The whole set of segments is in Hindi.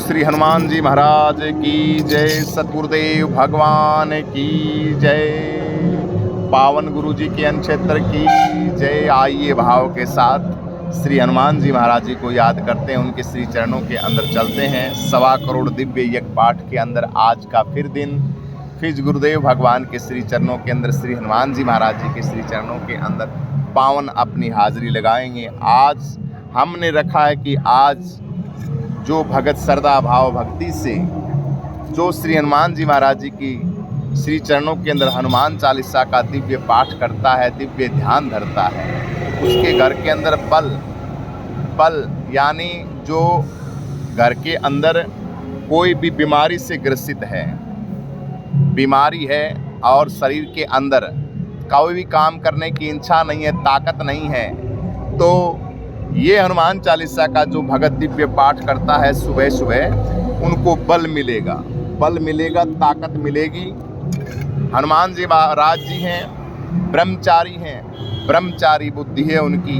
श्री हनुमान जी महाराज की जय, सतगुरुदेव भगवान की जय, पावन गुरु जी के अनक्षेत्र की जय। आइए भाव के साथ श्री हनुमान जी महाराज जी को याद करते हैं, उनके श्री चरणों के अंदर चलते हैं। 1.25 करोड़ दिव्य यज्ञ पाठ के अंदर आज का फिर दिन, फिर गुरुदेव भगवान के श्री चरणों के अंदर, श्री हनुमान जी महाराज जी के श्री चरणों के अंदर पावन अपनी हाजिरी लगाएंगे। आज हमने रखा है कि आज जो भगत श्रद्धा भाव भक्ति से जो श्री हनुमान जी महाराज जी की श्री चरणों के अंदर हनुमान चालीसा का दिव्य पाठ करता है, दिव्य ध्यान धरता है, उसके घर के अंदर बल यानी जो घर के अंदर कोई भी बीमारी से ग्रसित है, बीमारी है और शरीर के अंदर कोई भी काम करने की इच्छा नहीं है, ताकत नहीं है, तो ये हनुमान चालीसा का जो भगत दिव्य पाठ करता है सुबह सुबह, उनको बल मिलेगा, ताकत मिलेगी। हनुमान जी महाराज जी हैं, ब्रह्मचारी बुद्धि है उनकी,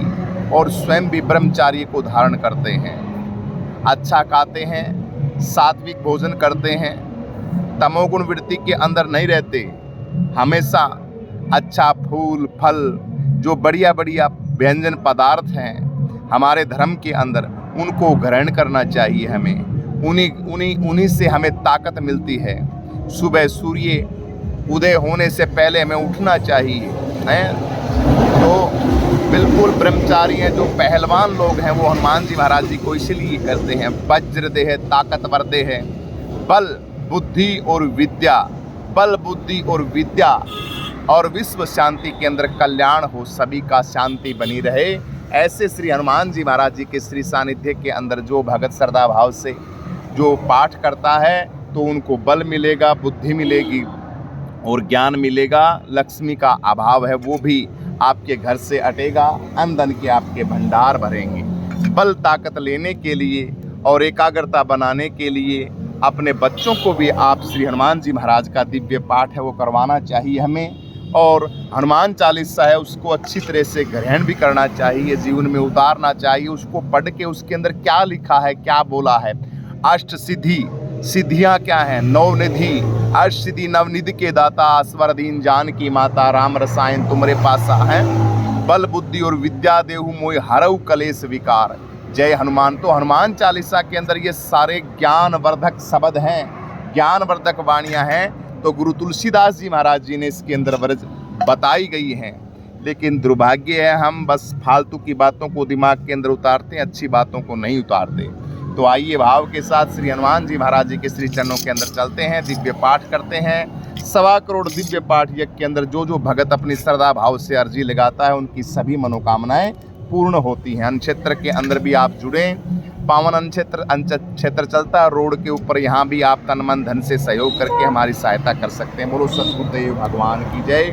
और स्वयं भी ब्रह्मचारी को धारण करते हैं। अच्छा खाते हैं, सात्विक भोजन करते हैं, तमोगुण वृत्ति के अंदर नहीं रहते, हमेशा अच्छा फूल फल जो बढ़िया व्यंजन पदार्थ हैं हमारे धर्म के अंदर, उनको ग्रहण करना चाहिए हमें। उन्हीं से हमें ताकत मिलती है। सुबह सूर्य उदय होने से पहले हमें उठना चाहिए हैं। तो बिल्कुल ब्रह्मचारी हैं, जो पहलवान लोग हैं वो हनुमान जी महाराज जी को इसलिए करते हैं। वज्र देह, ताकतवर देह, बल बुद्धि और विद्या और विश्व शांति के अंदर कल्याण हो, सभी का शांति बनी रहे। ऐसे श्री हनुमान जी महाराज जी के श्री सानिध्य के अंदर जो भगत श्रद्धा भाव से जो पाठ करता है, तो उनको बल मिलेगा, बुद्धि मिलेगी और ज्ञान मिलेगा। लक्ष्मी का अभाव है वो भी आपके घर से हटेगा, अन्न धन के आपके भंडार भरेंगे। बल ताकत लेने के लिए और एकाग्रता बनाने के लिए अपने बच्चों को भी आप श्री हनुमान जी महाराज का दिव्य पाठ है वो करवाना चाहिए हमें। और हनुमान चालीसा है उसको अच्छी तरह से ग्रहण भी करना चाहिए, जीवन में उतारना चाहिए। उसको पढ़ के उसके अंदर क्या लिखा है, क्या बोला है। अष्ट सिद्धियाँ क्या हैं? नवनिधि, अष्ट सिद्धि नवनिधि के दाता, स्वर दीन जानकी माता, राम रसायन तुमरे पासा है। बल बुद्धि और विद्या देहु मोय हरऊ कलेश विकार, जय हनुमान। तो हनुमान चालीसा के अंदर ये सारे ज्ञानवर्धक शब्द हैं, ज्ञानवर्धक वाणियाँ हैं। तो गुरु तुलसीदास जी महाराज जी ने इसके अंदर वर्ज बताई गई हैं। लेकिन दुर्भाग्य है हम बस फालतू की बातों को दिमाग के अंदर उतारते हैं, अच्छी बातों को नहीं उतारते। तो आइए भाव के साथ श्री हनुमान जी महाराज जी के श्री चरणों के अंदर चलते हैं, दिव्य पाठ करते हैं। 1.25 करोड़ दिव्य पाठ यज्ञ के अंदर जो जो भगत अपनी श्रद्धा भाव से अर्जी लगाता है, उनकी सभी मनोकामनाएं पूर्ण होती हैं। अन्नक्षेत्र के अंदर भी आप जुड़ें, पावन अन्नक्षेत्र चलता है रोड के ऊपर, यहाँ भी आप तन मन धन से सहयोग करके हमारी सहायता कर सकते हैं। बोलो सतगुरुदेव भगवान की जय,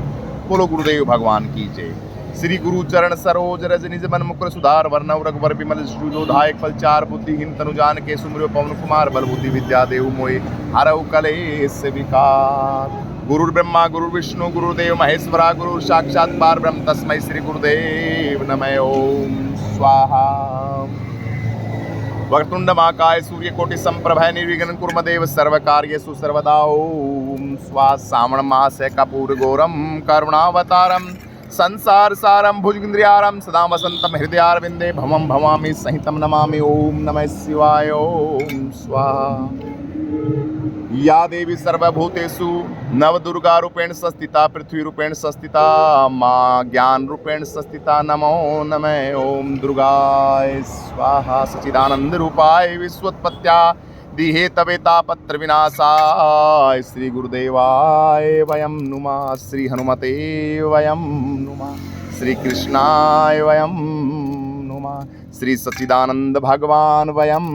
बोलो गुरुदेव भगवान की जय। श्री गुरु चरण सरोज रज निज मन मुकुर सुधार, वर्णव रघुवर विमल सुजोधायक फल चार, बुद्धिहीन तनु जान के सुमिरो पवन कुमार, बल बुद्धि विद्या देहु मोहि हरऊ कलेश विकार। गुरु ब्रह्मा गुरु विष्णु गुरुदेव महेश्वरा, गुरु साक्षात् पार ब्रह्म तस्मै श्री गुरुदेव नमः। ओम स्वाहा। वक्रतुंड महाकाय सूर्यकोटि संप्रभा निर्विघ्नं कुर्मदेव सर्वकार्येषु सर्वदा। ओम स्वाहा। श्रावण मास कपूर गौरम करुणावतारम संसार सारम भुजगेन्द्रियारम सदा वसंतम हृदयारविंदे भवम भवामि सहितम नमामि। ओम नमः शिवाय। ओम स्वाहा। या देवी सर्वभूतेषु नवदुर्गा रूपेण संस्थिता, पृथ्वी रूपेण संस्थिता, माँ ज्ञान रूपेण संस्थिता, नमो नमः। ओम दुर्गाय स्वाहा। सच्चिदानंद रूपाय विश्वोत्पत्त्या दिहे तवे तापत्र विनाशाय, श्री गुरुदेवाय वयं नुमः, श्री हनुमते वयं नुमः, श्री कृष्णाय वयं नुमः, श्री सच्चिदानंद भगवान वयं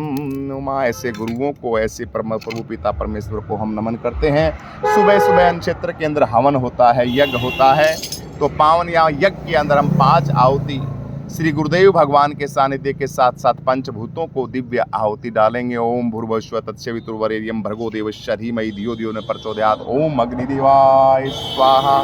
नुमः। ऐसे गुरुओं को, ऐसे परम प्रभु पिता परमेश्वर को हम नमन करते हैं। सुबह सुबह अन्नक्षेत्र के अंदर हवन होता है, यज्ञ होता है। तो पावन या यज्ञ के अंदर हम 5 आहुति श्री गुरुदेव भगवान के सानिध्य के साथ साथ पंचभूतों को दिव्य आहुति डालेंगे। ओम भूर्भुवस्सुवः तत्सवितुर्वरेण्यं भर्गो देवस्य धीमहि धियो यो न प्रचोदयात्। ओम अग्निदेवाय स्वाहा।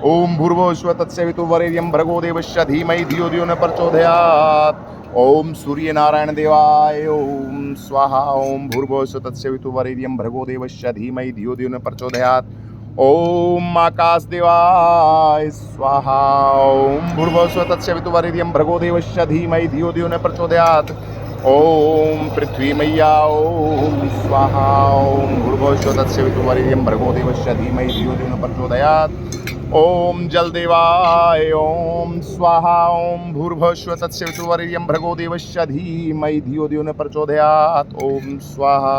ओम भूर्भुवस्सुवः तत्सवितुर्वरेण्यं भर्गो देवस्य धीमहि धियो यो न प्रचोदयात्। ओम सूर्य नारायण देवाय ओम स्वाहा। ओम भूर्भुवस्सुः तत्सवितुर्वरेण्यं भर्गो देवस्य धीमहि धियो यो न प्रचोदयात्। ओम आकाश देवाय स्वाहा। ओम भूर्भुवस्सुः तत्सवितुर्वरेण्यं भर्गो देवस्य धीमहि धियो यो न प्रचोदयात्। ओम पृथ्वी मैया ओम स्वाहा। ओम भूर्भुवस्सुः तत्सवितुर्वरेण्यं भर्गो देवस्य धीमहि धियो यो न प्रचोदयात्। ओम जल देवाय ओम स्वाहा। ओम भूर्भुवस्सुः तत्सवितुर्वरेण्यं भर्गो देवस्य धीमहि धियो यो न प्रचोदयात्। ओम स्वाहा।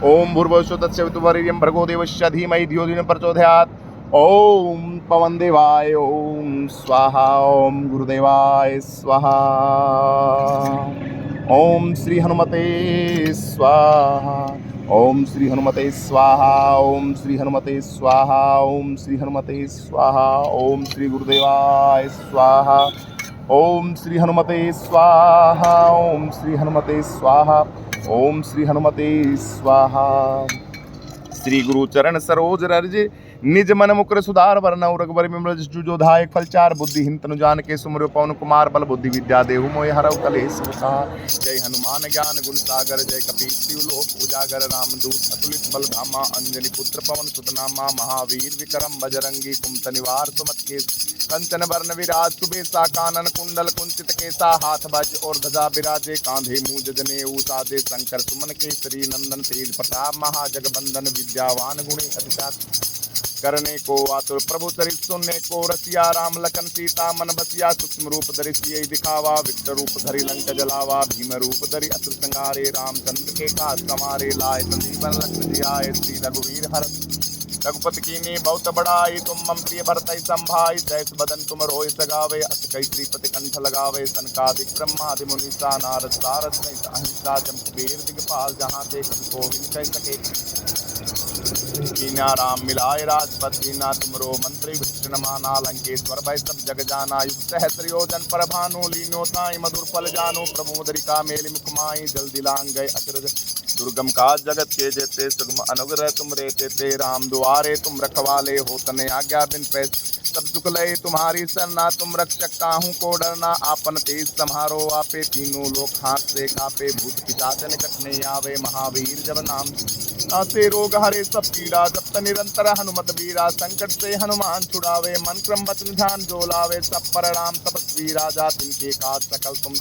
ओम भूर्भुवस्सुः तत्सवितुर्वरेण्यं भर्गो देवस्य धीमहि धियो यो न प्रचोदयात्। ओम पवन देवाय ओम स्वाहा। ओम गुरुदेवाय स्वाहा। ओम श्री हनुमते स्वाहा। ओम श्री हनुमते स्वाहा। ओम श्री हनुमते स्वाहा। ओम श्री हनुमते स्वाहा। ओम श्री गुरुदेवाय स्वाहा। ओम श्री हनुमते स्वाहा। ओम श्री हनुमते स्वाहा। ओम श्री हनुमते स्वाहा। श्री गुरु चरण सरोज रज निज मन मुकुर सुधार वरनौ रघुबर बिमल जसु धाय फलचार बुद्धिहीन तनु जानिके सुमिरौ पवन कुमार बल बुद्धि विद्या देहु मोहि हरऊ कलेश विकार। जय हनुमान ज्ञान गुण सागर जय कपीस तिहु लोक उजागर रामदूत अतुलित बल धामा अंजनी पुत्र पवन सुत नामा महावीर विक्रम बजरंगी कुमत निवार सुमत केस कंचन वर्ण विराज सुबेसा कानन कुंडल कुंचित केसा हाथ बाज और ध्वजा विराजे कांधे मूज जनेऊ साजे शंकर सुमन केसरी नंदन तेज प्रताप महाजगबंदन विद्यावान गुणी अतिचात करने को आतुर प्रभु चरित सुनने को रसिया। राम लखन सीता मन बसिया सूक्ष्म रूप धरि सियहि दिखावा। विकट रूप धरि लंक जलावा भीम रूप धरि असुर संहारे। रामचंद्र के काज संवारे लाए संजीवन लक्ष्मण जियाए। श्री रघुवीर हरष रघुपति कीन्ही बहुत बड़ाई। तुम मम प्रिय भरतहि संभाई। सहस बदन तुम रोय सगावे। अस कई श्रीपति कंठ लगावे। सनकादिक ब्रह्मादि मुनीसा नारद सारद सहित अहिंसा जम कुबेर दिगपाल। जहाँ ते कवि कोविद कह सके कीन्हा राम मिलाए राजपद। दीना तुमरो मंत्री भीषण माना। लंकेश्वर भय सब जग जाना। युग सहस्र योजन पर भानु। लीनो ताई मधुर फल जानो। प्रभु मुद्रिका मेलि मुख माहि। जल दिलांग गए अचरज दुर्गम काज जगत के जेते। सुगम अनुग्रह तुम रे तेते। राम दुआरे तुम रखवाले। होत न आज्ञा बिन पैस सब सुख लय तुम्हारी सरना। तुम रक्षक काहू को डरना। आपन तेज सम्हारो आपे। तीनों लोक हाथ से कापे। भूत पिशाच निकट नहीं आवे। महावीर जब नाम आसे रोग हरे सब पीड़ा। जपत निरंतर हनुमत बीरा। संकट से हनुमान छुड़ावे। मन क्रम वचन ध्यान जो लावे। सब पर राम तपस्वी राजा। तिनके काज सकल तुम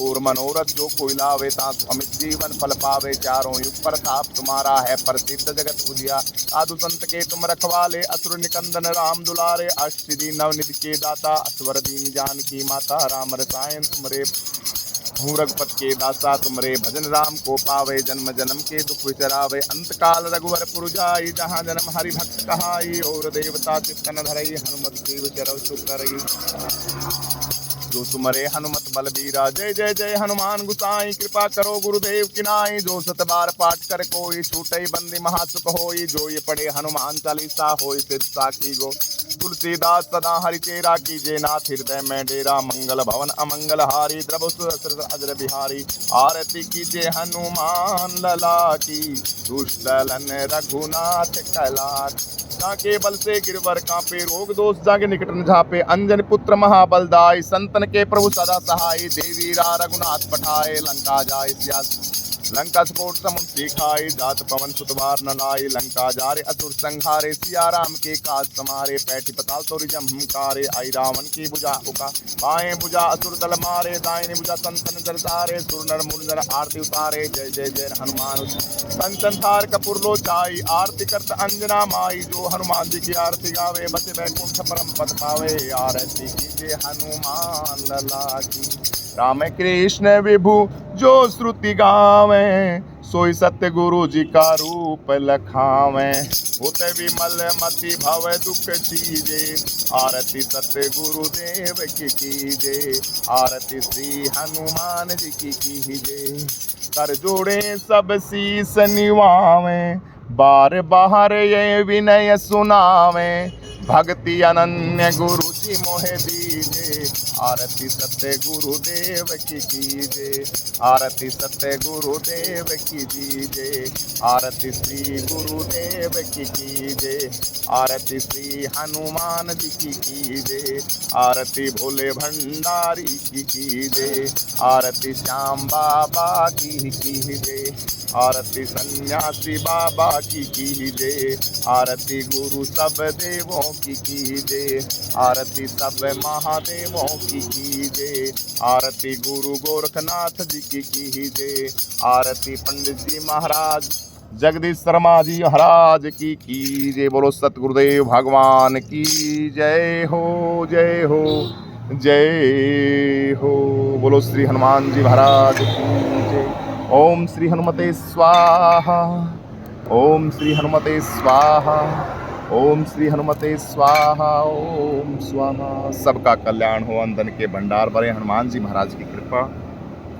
और मनोरथ जो कोई लावे। तासु अमित जीवन फल पावे। चारों युग प्रताप तुम्हारा है प्रसिद्ध जगत उजिया। साधु संत के तुम रखवाले। असुर निकंदन राम दुलारे। अष्टसिद्धि नवनिधि के दाता। असवर दीन जानकी माता। राम रसायन तुमरे हूँ रघुपत के दासा। तुमरे भजन राम को पावे। जन्म जन्म के दुख विचरावे। अंत काल रघुवर पुर जाई। जहाँ जन्म हरि भक्त कहाई। और देवता चित्तन धरई। हनुमत देव चरव सुख करई। जो सुमरे हनुमत बलबीरा। जय जय जय हनुमान गुसाई। कृपा करो गुरुदेव की नाई। जो सत बार पाठ कर कोई। छूटई बंदी महासुख होई। जो ये पढ़े हनुमान चालीसा होई। सिद्ध साखी गो तुलसीदास सदा हरिचेरा। कीजे नाथ हृदय में डेरा। मंगल भवन अमंगल हारी। द्रव सुर अजर बिहारी। आरती कीजे हनुमान लला की। दुष्ट लन रघुनाथ कला। के बल से गिरवर कांपे। रोग दोष जागे निकट न झापे। अंजन पुत्र महाबल दाई। संतन के प्रभु सदा सहाय। देवीरा रघुनाथ पठाए। लंका जाय सियास लंका स्फोट समुद्र सिखाई। जात पवन सुतवार न लाई। लंका जारे असुर संहारे। सिया राम के काज समारे। पैठी पताल तोरी जमकारे। आई रावण की भुजा उका। बाएं भुजा असुर दल मारे। दाहिनी भुजा संतन जल तारे। सुर नर मुनि जन आरती उतारे। जय जय जय हनुमान कंचन थार कपूर लो चाई। आरती करत अंजना माई। जो हनुमान जी की आरती गावे। बसे बैकुंठ परम पद पावे। आरती कीजिए हनुमान लला की। राम कृष्ण विभु जो श्रुति गावे। सोई सत्य गुरु जी का रूप लखावे। होते विमल मति भव दुख चीजे। आरती सत्य गुरुदेव की कीजे। आरती श्री हनुमान जी की कीजे। कर जोड़े सब शीस निवावे। बार बार ये विनय सुनावे। भक्ति अनन्य गुरु जी मोहे दीजे। आरती सत्य गुरुदेव की कीजिए, आरती सत्य गुरुदेव की कीजिए, आरती श्री गुरुदेव की कीजिए, आरती श्री हनुमान जी की कीजिए, आरती भोले भंडारी की कीजिए, आरती श्याम बाबा की कीजिए, आरती सन्यासी बाबा की कीजिए, आरती गुरु सब देवों की कीजिए, आरती सब महादेवों की कीजिए, आरती गुरु गोरखनाथ जी की कीजिए, आरती पंडित जी महाराज जगदीश शर्मा जी महाराज की कीजिए। बोलो सतगुरुदेव भगवान की जय हो, जय हो, जय हो। बोलो श्री हनुमान जी महाराज की जय। ओम श्री हनुमते स्वाहा, ओम श्री हनुमते स्वाहा, ओम श्री हनुमते स्वाहा, ओम स्वाहा। सबका कल्याण हो, अंदन के भंडार भरे हनुमान जी महाराज की कृपा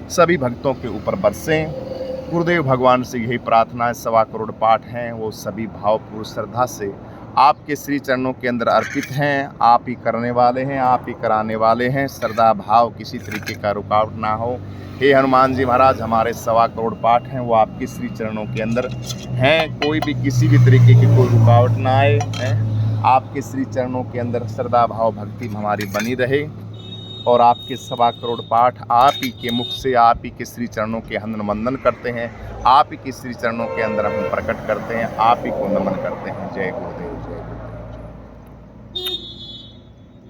सभी भक्तों के ऊपर बरसें। गुरुदेव भगवान से यही प्रार्थना है। 1.25 करोड़ पाठ हैं, वो सभी भावपूर्ण श्रद्धा से आपके श्री चरणों के अंदर अर्पित हैं। आप ही करने वाले हैं, आप ही कराने वाले हैं। श्रद्धा भाव किसी तरीके का रुकावट ना हो। हे हनुमान जी महाराज, हमारे 1.25 करोड़ पाठ हैं, वो आपके श्री चरणों के अंदर हैं। कोई भी किसी भी तरीके की कोई रुकावट ना आए हैं। आपके श्री चरणों के अंदर श्रद्धा भाव भक्ति हमारी बनी रहे और आपके 1.25 करोड़ पाठ आप ही के मुख से, आप ही के श्री चरणों के हंदन वंदन करते हैं। आप ही के श्री चरणों के अंदर हम प्रकट करते हैं, आप ही को नमन करते हैं। जय गुरुदेव, जय गुरुदेव।